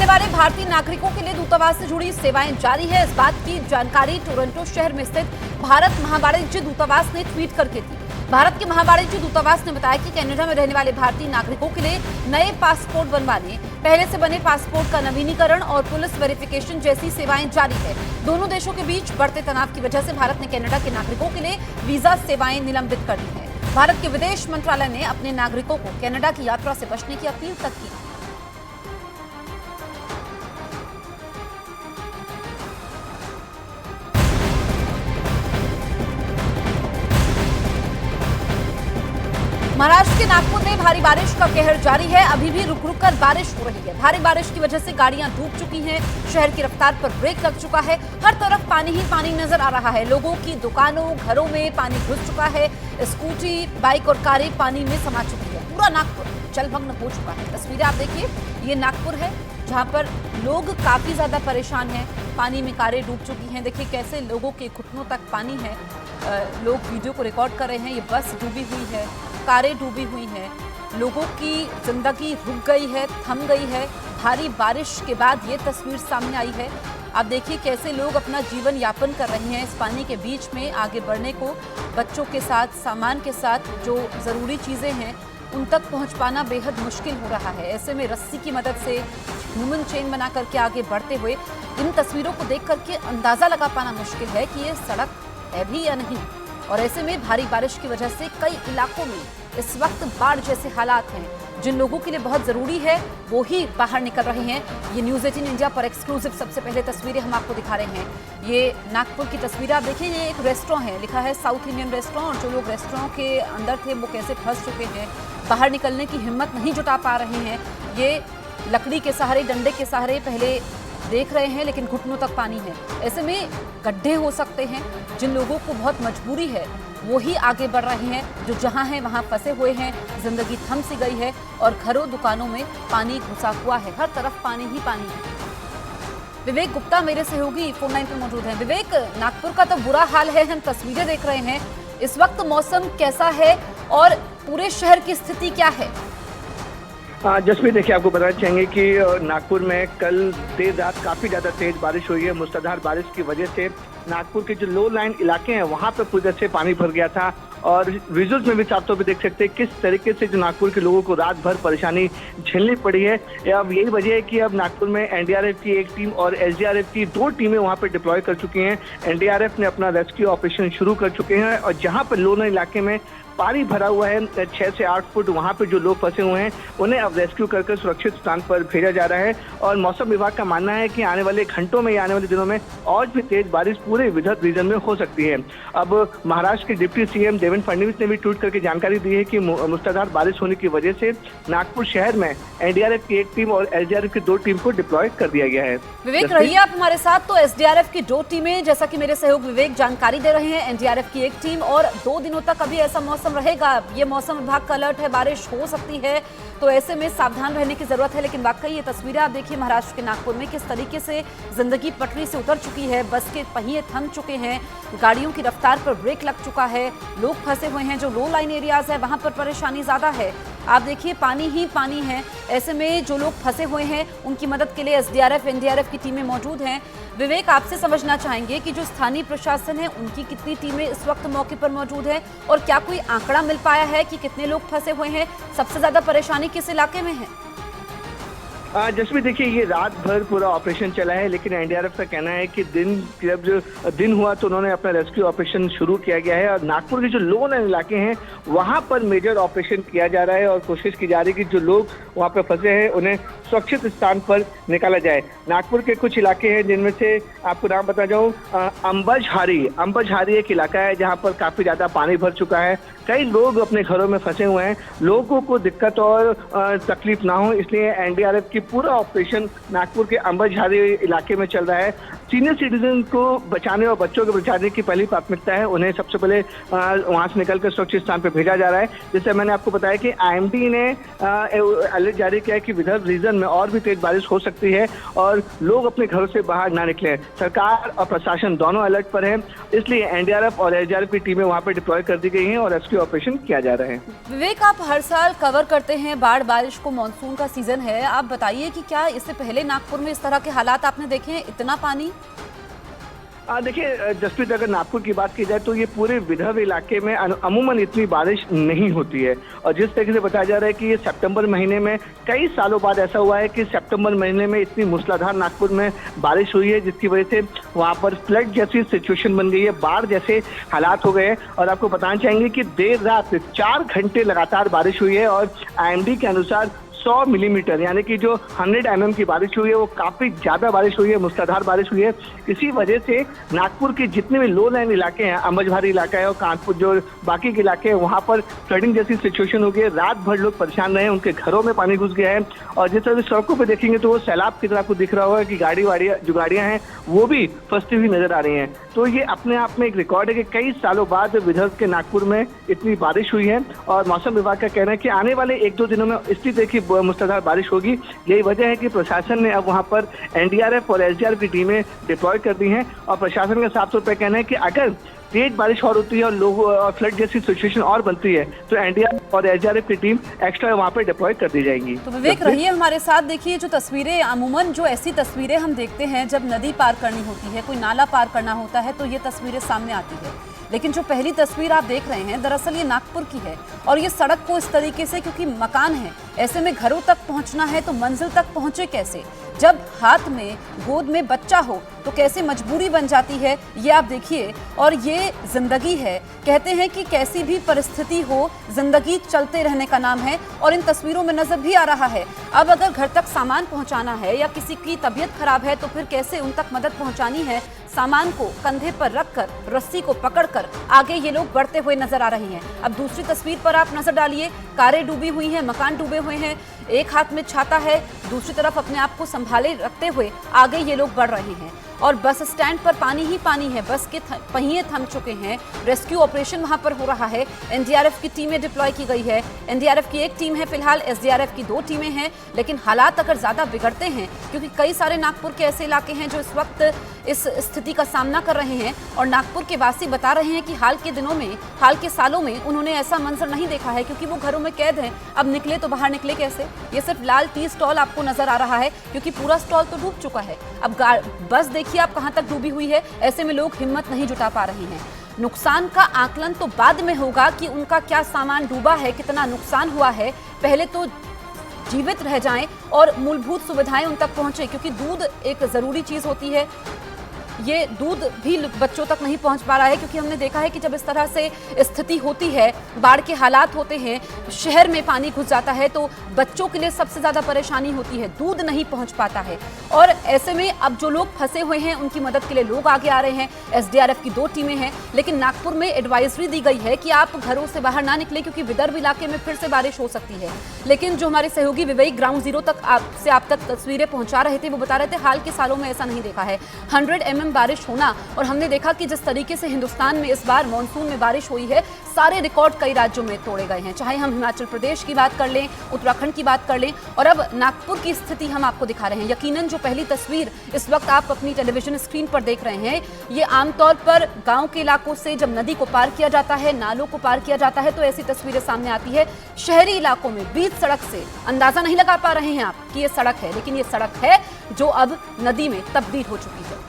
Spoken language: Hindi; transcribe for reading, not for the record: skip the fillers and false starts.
रहने वाले भारतीय नागरिकों के लिए दूतावास से जुड़ी सेवाएं जारी है। इस बात की जानकारी टोरंटो शहर में स्थित भारत महावाणिज्य दूतावास ने ट्वीट करके दी। भारत के महावाणिज्य दूतावास ने बताया कि कनाडा में रहने वाले भारतीय नागरिकों के लिए नए पासपोर्ट बनवाने, पहले से बने पासपोर्ट का नवीनीकरण और पुलिस वेरिफिकेशन जैसी सेवाएं जारी है। दोनों देशों के बीच बढ़ते तनाव की वजह से भारत ने कनाडा के नागरिकों के लिए वीजा सेवाएं निलंबित कर दी है। भारत के विदेश मंत्रालय ने अपने नागरिकों को कनाडा की यात्रा से बचने की अपील तक की। महाराष्ट्र के नागपुर में भारी बारिश का कहर जारी है। अभी भी रुक रुक कर बारिश हो रही है। भारी बारिश की वजह से गाड़ियां डूब चुकी हैं। शहर की रफ्तार पर ब्रेक लग चुका है। हर तरफ पानी ही पानी नजर आ रहा है। लोगों की दुकानों, घरों में पानी घुस चुका है। स्कूटी, बाइक और कारें पानी में समा चुकी है। पूरा नागपुर जलमग्न हो चुका है। तस्वीरें आप देखिए, ये नागपुर है जहां पर लोग काफी ज्यादा परेशान हैं। पानी में कारें डूब चुकी हैं। देखिए कैसे लोगों के घुटनों तक पानी है। लोग वीडियो को रिकॉर्ड कर रहे हैं। ये बस डूबी हुई है, कारें डूबी हुई हैं। लोगों की जिंदगी रुक गई है, थम गई है। भारी बारिश के बाद ये तस्वीर सामने आई है। आप देखिए कैसे लोग अपना जीवन यापन कर रहे हैं इस पानी के बीच में आगे बढ़ने को। बच्चों के साथ, सामान के साथ जो ज़रूरी चीज़ें हैं उन तक पहुंच पाना बेहद मुश्किल हो रहा है। ऐसे में रस्सी की मदद से ह्यूमन चेन बना करके आगे बढ़ते हुए इन तस्वीरों को देख करके अंदाज़ा लगा पाना मुश्किल है कि ये सड़क है भी या नहीं। और ऐसे में भारी बारिश की वजह से कई इलाकों में इस वक्त बाढ़ जैसे हालात हैं। जिन लोगों के लिए बहुत ज़रूरी है वो ही बाहर निकल रहे हैं। ये न्यूज़ 18 इंडिया पर एक्सक्लूसिव सबसे पहले तस्वीरें हम आपको दिखा रहे हैं। ये नागपुर की तस्वीरें आप देखिए। ये एक रेस्टोरेंट है, लिखा है साउथ इंडियन रेस्टोरेंट। और जो लोग रेस्टोरेंट के अंदर थे वो कैसे फंस चुके हैं, बाहर निकलने की हिम्मत नहीं जुटा पा रहे हैं। ये लकड़ी के सहारे, डंडे के सहारे पहले देख रहे हैं लेकिन घुटनों तक पानी है। ऐसे में गड्ढे हो सकते हैं। जिन लोगों को बहुत मजबूरी है वो ही आगे बढ़ रहे हैं। जो जहां हैं वहां फंसे हुए हैं। जिंदगी थम सी गई है और घरों, दुकानों में पानी घुसा हुआ है। हर तरफ पानी ही पानी है। विवेक गुप्ता मेरे सहयोगी फोन लाइन पर मौजूद हैं। विवेक, नागपुर का तो बुरा हाल है, हम तस्वीरें देख रहे हैं। इस वक्त मौसम कैसा है और पूरे शहर की स्थिति क्या है? जसप्रीत, देखिए आपको बताना चाहेंगे कि नागपुर में कल देर रात काफ़ी ज़्यादा तेज़ बारिश हुई है। मूसलाधार बारिश की वजह से नागपुर के जो लो लाइन इलाके हैं वहाँ पर पूरी तरह से पानी भर गया था। और विजुअल्स में भी साफ तौर पे देख सकते हैं किस तरीके से जो नागपुर के लोगों को रात भर परेशानी झेलनी पड़ी है। अब यही वजह है कि अब नागपुर में एनडीआरएफ की एक टीम और एसडीआरएफ की 2 टीमें वहां पर डिप्लॉय कर चुकी हैं। एनडीआरएफ ने अपना रेस्क्यू ऑपरेशन शुरू कर चुके हैं और जहां पर लो लाइन इलाके में पानी भरा हुआ है 6 से 8 फुट, वहां पे जो लोग फंसे हुए हैं उन्हें अब रेस्क्यू कर सुरक्षित स्थान पर भेजा जा रहा है। और मौसम विभाग का मानना है कि आने वाले घंटों में या आने वाले दिनों में और भी तेज बारिश पूरे विदर्भ रीजन में हो सकती है। अब महाराष्ट्र के डिप्टी सीएम देवेंद्र फडणवीस ने भी ट्वीट करके जानकारी दी है कि मूसलाधार बारिश होने की वजह से नागपुर शहर में एनडीआरएफ की एक टीम और एसडीआरएफ की 2 टीम को डिप्लॉय कर दिया गया है। विवेक, रहिए आप हमारे साथ। तो एसडीआरएफ की 2 टीमें, जैसा कि मेरे सहयोग विवेक जानकारी दे रहे हैं, एनडीआरएफ की एक टीम, और 2 दिनों तक अभी ऐसा मौसम रहेगा। ये मौसम विभाग का अलर्ट है, बारिश हो सकती है, तो ऐसे में सावधान रहने की जरूरत है। लेकिन वाकई ये तस्वीरें आप देखिए महाराष्ट्र के नागपुर में किस तरीके से जिंदगी पटरी से उतर चुकी है। बस के पहिए थम चुके हैं, गाड़ियों की रफ्तार पर ब्रेक लग चुका है, लोग फंसे हुए हैं। जो लो लाइन एरियाज है वहां पर परेशानी ज्यादा है। आप देखिए पानी ही पानी है। ऐसे में जो लोग फंसे हुए हैं उनकी मदद के लिए एसडीआरएफ, एनडीआरएफ की टीमें मौजूद हैं। विवेक, आपसे समझना चाहेंगे कि जो स्थानीय प्रशासन है उनकी कितनी टीमें इस वक्त मौके पर मौजूद है और क्या कोई आंकड़ा मिल पाया है कि कितने लोग फंसे हुए हैं? सबसे ज्यादा परेशानी किस इलाके में है? जसप्रीत, देखिए ये रात भर पूरा ऑपरेशन चला है, लेकिन एनडीआरएफ का कहना है कि जब जो दिन हुआ तो उन्होंने अपना रेस्क्यू ऑपरेशन शुरू किया गया है। और नागपुर के जो लो लाइन इलाके हैं वहां पर मेजर ऑपरेशन किया जा रहा है और कोशिश की जा रही है कि जो लोग वहां पर फंसे हैं उन्हें सुरक्षित स्थान पर निकाला जाए। नागपुर के कुछ इलाके हैं जिनमें से आपको नाम बता जाऊं, अंबजहारी एक इलाका है जहाँ पर काफी ज्यादा पानी भर चुका है। कई लोग अपने घरों में फंसे हुए हैं। लोगों को दिक्कत और तकलीफ ना हो इसलिए एनडीआरएफ की पूरा ऑपरेशन नागपुर के अंबजहारी इलाके में चल रहा है। सीनियर सिटीजन को बचाने और बच्चों को बचाने की पहली प्राथमिकता है। उन्हें सबसे पहले वहां से निकलकर सुरक्षित स्थान पर भेजा जा रहा है। जैसे मैंने आपको बताया कि आईएमडी ने अलर्ट जारी किया है कि विदर्भ रीजन में और भी तेज बारिश हो सकती है और लोग अपने घरों से बाहर ना निकले। सरकार और प्रशासन दोनों अलर्ट पर है, इसलिए एनडीआरएफ और एसडीआरएफ की टीमें वहां पर डिप्लॉय कर दी गई हैं और रेस्क्यू ऑपरेशन किया जा रहा है। विवेक, आप हर साल कवर करते हैं बाढ़ बारिश को, मानसून का सीजन है, आप बता बताइए कि क्या इससे पहले नागपुर में इस तरह के हालात आपने देखे हैं, इतना पानी? देखिए जसप्रीत, अगर नागपुर की बात की जाए तो ये पूरे विदर्भ इलाके में अमूमन इतनी बारिश नहीं होती है। और जिस तरीके से बताया जा रहा है कि ये सितंबर महीने में कई सालों बाद ऐसा हुआ है कि सितंबर महीने में इतनी मूसलाधार नागपुर में बारिश हुई है, जिसकी वजह से वहाँ पर फ्लड जैसी सिचुएशन बन गई है, बाढ़ जैसे हालात हो गए हैं। और आपको बताना चाहेंगे कि देर रात 4 घंटे लगातार बारिश हुई है और IMD के अनुसार 100 मिलीमीटर यानी कि जो 100 mm की बारिश हुई है वो काफी ज्यादा बारिश हुई है, मूसलाधार बारिश हुई है। इसी वजह से नागपुर के जितने भी लो लाइन इलाके हैं, अमजभारी इलाका है और कानपुर जो बाकी के इलाके हैं, वहां पर फ्लडिंग जैसी सिचुएशन हो गई है। रात भर लोग परेशान रहे, उनके घरों में पानी घुस गया है। और जिस तरह सड़कों पर देखेंगे तो वो सैलाब की तरह आपको दिख रहा होगा कि गाड़ियां हैं वो भी फंसती हुई नजर आ रही हैं। तो ये अपने आप में एक रिकॉर्ड है कि कई सालों बाद विदर्भ के नागपुर में इतनी बारिश हुई है। और मौसम विभाग का कहना है कि आने वाले 1-2 दिनों में इसी तरह की मूसलाधार बारिश होगी। यही वजह है कि प्रशासन ने अब वहां पर NDRF और SDRF की टीमें डिप्लॉय कर दी हैं। और प्रशासन का साफ तौर पर कहना है कि अगर तेज बारिश और होती है और लोगों फ्लड जैसी सिचुएशन और बनती है तो NDRF और SDRF की टीम एक्स्ट्रा वहां पर डिप्लॉय कर दी जाएंगी। तो विवेक रहिए हमारे साथ। देखिए जो तस्वीरें, अमूमन जो ऐसी तस्वीरें हम देखते हैं जब नदी पार करनी होती है, कोई नाला पार करना होता है, तो ये तस्वीरें सामने आती है। लेकिन जो पहली तस्वीर आप देख रहे हैं दरअसल ये नागपुर की है। और ये सड़क को इस तरीके से, क्योंकि मकान है, ऐसे में घरों तक पहुंचना है तो मंजिल तक पहुंचे कैसे? जब हाथ में गोद में बच्चा हो तो कैसे मजबूरी बन जाती है, ये आप देखिए। और ये जिंदगी है, कहते हैं कि कैसी भी परिस्थिति हो जिंदगी चलते रहने का नाम है। और इन तस्वीरों में नजर भी आ रहा है, अब अगर घर तक सामान पहुंचाना है या किसी की तबीयत खराब है तो फिर कैसे उन तक मदद पहुंचानी है। सामान को कंधे पर रखकर, रस्सी को पकड़कर आगे ये लोग बढ़ते हुए नजर आ रहे हैं। अब दूसरी तस्वीर पर आप नजर डालिए, कारें डूबी हुई हैं, मकान डूबे हुए हैं, एक हाथ में छाता है, दूसरी तरफ अपने आप को संभाले रखते हुए आगे ये लोग बढ़ रहे हैं। और बस स्टैंड पर पानी ही पानी है, बस के पहिए थम चुके हैं। रेस्क्यू ऑपरेशन वहां पर हो रहा है, NDRF की टीमें डिप्लॉय की गई है। NDRF की एक टीम है फिलहाल, SDRF की 2 टीमें हैं। लेकिन हालात अगर ज्यादा बिगड़ते हैं, क्योंकि कई सारे नागपुर के ऐसे इलाके हैं जो इस वक्त इस स्थिति का सामना कर रहे हैं और नागपुर के वासी बता रहे हैं कि हाल के दिनों में, हाल के सालों में उन्होंने ऐसा मंजर नहीं देखा है, क्योंकि वो घरों में कैद हैं। अब निकले तो बाहर निकले कैसे? ये सिर्फ लाल टी स्टॉल आपको नजर आ रहा है, क्योंकि पूरा स्टॉल तो डूब चुका है। अब बस देखिए आप कहां तक डूबी हुई है, ऐसे में लोग हिम्मत नहीं जुटा पा रहे हैं। नुकसान का आकलन तो बाद में होगा कि उनका क्या सामान डूबा है, कितना नुकसान हुआ है। पहले तो जीवित रह जाएं और मूलभूत सुविधाएं उन तक पहुंचे, क्योंकि दूध एक जरूरी चीज होती है। ये दूध भी बच्चों तक नहीं पहुंच पा रहा है, क्योंकि हमने देखा है कि जब इस तरह से स्थिति होती है, बाढ़ के हालात होते हैं, शहर में पानी घुस जाता है, तो बच्चों के लिए सबसे ज्यादा परेशानी होती है, दूध नहीं पहुंच पाता है। और ऐसे में अब जो लोग फंसे हुए हैं उनकी मदद के लिए लोग आगे आ रहे हैं। SDRF की 2 टीमें हैं, लेकिन नागपुर में एडवाइजरी दी गई है कि आप घरों से बाहर ना निकले, क्योंकि विदर्भ इलाके में फिर से बारिश हो सकती है। लेकिन जो हमारे सहयोगी विवेक ग्राउंड जीरो तक आप तक तस्वीरें पहुंचा रहे थे, वो बता रहे थे हाल के सालों में ऐसा नहीं देखा है 100 mm बारिश होना। और हमने देखा कि जिस तरीके से हिंदुस्तान में इस बार मॉनसून में बारिश हुई है, सारे रिकॉर्ड कई राज्यों में तोड़े गए हैं। चाहे हम हिमाचल प्रदेश की बात कर लें, उत्तराखंड की बात कर लें, और अब नागपुर की स्थिति हम आपको दिखा रहे हैं। यकीनन जो पहली तस्वीर इस वक्त आप अपनी टेलीविजन स्क्रीन पर देख रहे हैं, ये आमतौर पर गांव के इलाकों से जब नदी को पार किया जाता है, नालों को पार किया जाता है, तो ऐसी तस्वीरें सामने आती है। शहरी इलाकों में बीच सड़क से अंदाजा नहीं लगा पा रहे हैं आप कि ये सड़क है, लेकिन ये सड़क है जो अब नदी में तब्दील हो चुकी है।